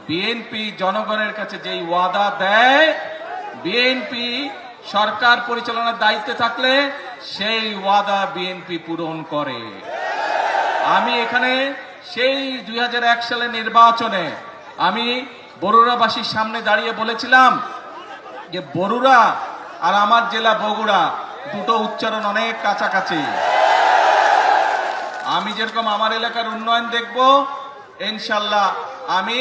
BNP জনগণের কাছে যেই ওয়াদা দেয়, বিএনপি সরকার পরিচালনার দায়িত্বে থাকলে সেই ওয়াদা বিএনপি পূরণ করে। আমি এখানে সেই 2001 সালের নির্বাচনে আমি বরুড়াবাসীর সামনে দাঁড়িয়ে বলেছিলাম যে বরুড়া আর আমার জেলা বগুড়া দুটো উচ্চারণ অনেক কাছাকাছি। আমি যেরকম আমার এলাকার উন্নয়ন দেখব, ইনশাল্লাহ আমি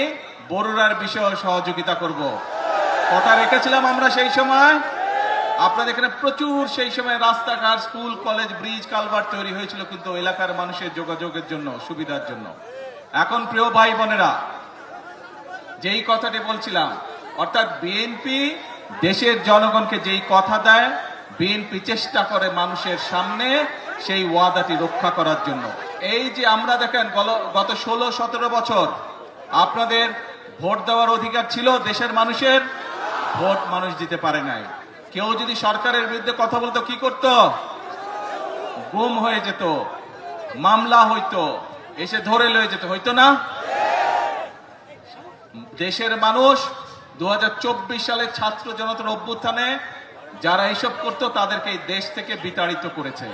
বরুড়ার বিষয়ে সহযোগিতা করব। কথা রেখেছিলাম আমরা সেই সময়। আপনাদের এখানে প্রচুর সেই সময় রাস্তাঘাট, স্কুল, কলেজ, ব্রিজ, কালভার্ট তৈরি হয়েছিল, কিন্তু এলাকার মানুষের যোগাযোগের জন্য, সুবিধার জন্য। এখন প্রিয় ভাই বোনেরা, যেই কথাটি বলছিলাম, অর্থাৎ বিএনপি দেশের জনগণকে যেই কথা দেয়, বিএনপি চেষ্টা করে মানুষের সামনে সেই ওয়াদাটি রক্ষা করার জন্য। এই যে আমরা দেখেন গত 16-17 বছর আপনাদের ভোট দেওয়ার অধিকার ছিল দেশের মানুষের, ভোট মানুষ দিতে পারে নাই। কেউ যদি সরকারের বিরুদ্ধে কথা বলতো কি করত? গুম হয়ে যেত, মামলা হইতো, এসে ধরে লয়ে যেত, হইতো না? দেশের মানুষ 2024 সালে ছাত্র জনতার অভ্যুত্থানে যারা এসব করতো তাদেরকে এই দেশ থেকে বিতাড়িত করেছে।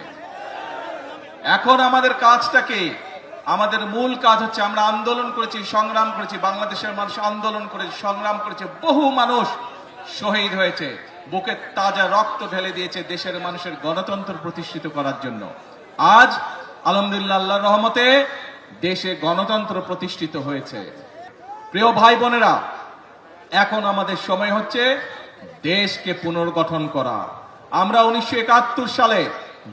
এখন আমাদের কাজটা কি? আমাদের মূল কাজ হচ্ছে আমরা আন্দোলন করেছি, সংগ্রাম করেছি, বাংলাদেশের মানুষ আন্দোলন করেছে, সংগ্রাম করেছে, বহু মানুষ শহীদ হয়েছে, বুকে তাজা রক্ত ঢেলে দিয়েছে দেশের মানুষের গণতন্ত্র প্রতিষ্ঠিত করার জন্য। আজ আলহামদুলিল্লাহ আল্লাহর রহমতে দেশে গণতন্ত্র প্রতিষ্ঠিত হয়েছে। প্রিয় ভাই বোনেরা, এখন আমাদের সময় হচ্ছে দেশকে পুনর্গঠন করা। আমরা 1971 সালে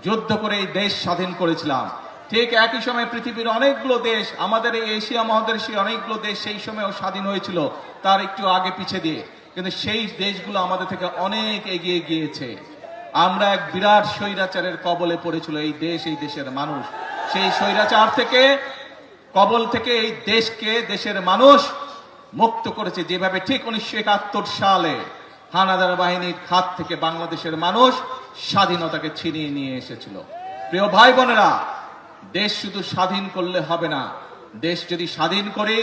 যুদ্ধ করে এই দেশ স্বাধীন করেছিলাম। ঠিক একই সময় পৃথিবীর অনেকগুলো দেশ, আমাদের এই এশিয়া মহাদেশে অনেকগুলো দেশ সেই সময়ও স্বাধীন হয়েছিল, তার একটু আগে পিছে দিয়ে, কিন্তু সেই দেশগুলো আমাদের থেকে অনেক এগিয়ে গিয়েছে। আমরা এক বিরাট স্বৈরাচারের কবলে পড়েছিল এই দেশ, এই দেশের মানুষ। সেই স্বৈরাচার থেকে, কবল থেকে এই দেশকে, দেশের মানুষ মুক্ত করেছে, যেভাবে ঠিক 1971 সালে হানাদার বাহিনীর হাত থেকে বাংলাদেশের মানুষ স্বাধীনতাকে ছিনিয়ে নিয়ে এসেছিল। প্রিয় ভাই বোনেরা, দেশ শুধু স্বাধীন করলে হবে না। দেশ যদি স্বাধীন করে,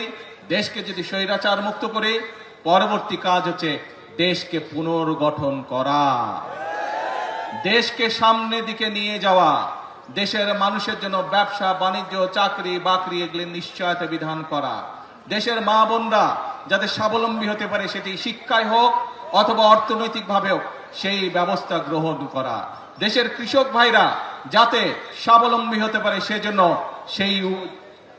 দেশকে যদি স্বৈরাচার মুক্ত করে, পরবর্তী কাজ হচ্ছে দেশকে পুনর্গঠন করা, দেশকে সামনে দিকে নিয়ে যাওয়া, দেশের মানুষের জন্য ব্যবসা বাণিজ্য, চাকরি বাকরি এগুলি নিশ্চয়তা বিধান করা, দেশের মা বোনরা যাতে স্বাবলম্বী হতে পারে, সেটি শিক্ষায় হোক অথবা অর্থনৈতিক ভাবেও সেই ব্যবস্থা গ্রহণ করা, দেশের কৃষক ভাইরা যাতে স্বাবলম্বী হতে পারে সেজন্য সেই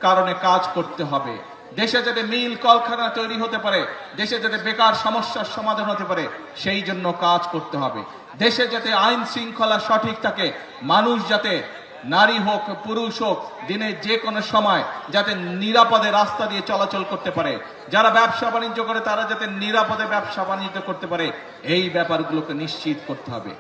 কারণে কাজ করতে হবে। দেশে যাতে মিল কলকারখানা তৈরি হতে পারে, দেশে যাতে বেকার সমস্যার সমাধান হতে পারে সেই জন্য কাজ করতে হবে। দেশে যাতে আইন শৃঙ্খলা সঠিক থাকে, মানুষ যাতে, নারী হোক পুরুষ হোক, দিনের যে কোনো সময় যাতে নিরাপদে রাস্তা দিয়ে চলাচল করতে পারে, যারা ব্যবসা বাণিজ্য করে তারা যাতে নিরাপদে ব্যবসা বাণিজ্য করতে পারে, এই ব্যাপারগুলোকে নিশ্চিত করতে হবে।